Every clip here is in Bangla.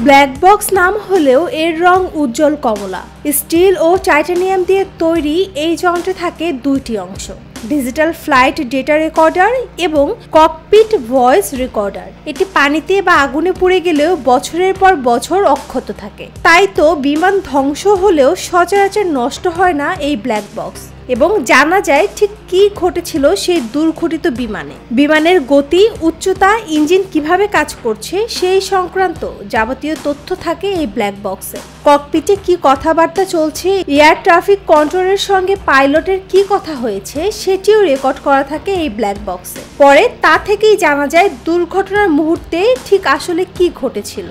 ব্ল্যাক বক্স নাম হলেও এর রং উজ্জ্বল কমলা। স্টিল ও টাইটানিয়াম দিয়ে তৈরি এই যন্ত্রে থাকে দুইটি অংশ, ডিজিটাল ফ্লাইট ডেটা রেকর্ডার এবং ককপিট ভয়েস রেকর্ডার। এটি পানিতে বা আগুনে পুড়ে গেলেও বছরের পর বছর অক্ষত থাকে। তাই তো বিমান ধ্বংস হলেও সচরাচর নষ্ট হয় না এই ব্ল্যাক বক্স, এবং জানা যায় ঠিক কি ঘটেছিল সেই দুর্ঘটিত বিমানে। বিমানের গতি, উচ্চতা, ইঞ্জিন কিভাবে কাজ করছে সেই সংক্রান্ত যাবতীয় তথ্য থাকে এই ব্ল্যাক বক্সে। ককপিটে কি কথাবার্তা চলছে, এয়ার ট্রাফিক কন্ট্রোলের সঙ্গে পাইলটের কি কথা হয়েছে সেটিও রেকর্ড করা থাকে এই ব্ল্যাক বক্সে। পরে তা থেকেই জানা যায় দুর্ঘটনার মুহূর্তে ঠিক আসলে কি ঘটেছিল।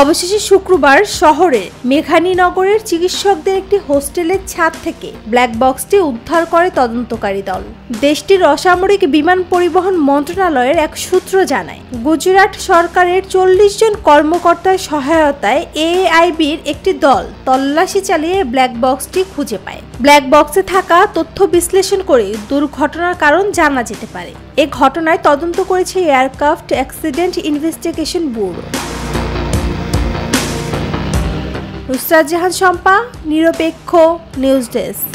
অবশেষে শুক্রবার শহরে মেঘানীনগরের চিকিৎসকদের একটি হোস্টেলের ছাদ থেকে ব্ল্যাক বক্সটি উদ্ধার করে তদন্তকারী দল। দেশটির অসামরিক বিমান পরিবহন মন্ত্রণালয়ের এক সূত্র জানায়, গুজরাট সরকারের 40 জন কর্মকর্তার সহায়তায় এআইবির একটি দল তল্লাশি চালিয়ে ব্ল্যাক বক্সটি খুঁজে পায়। ব্ল্যাক বক্সে থাকা তথ্য বিশ্লেষণ করে দুর্ঘটনার কারণ জানা যেতে পারে। এ ঘটনায় তদন্ত করেছে aircraft accident investigation bureau. Nusrat Jahan Shampa, নিরপেক্ষ নিউজ ডেস্ক।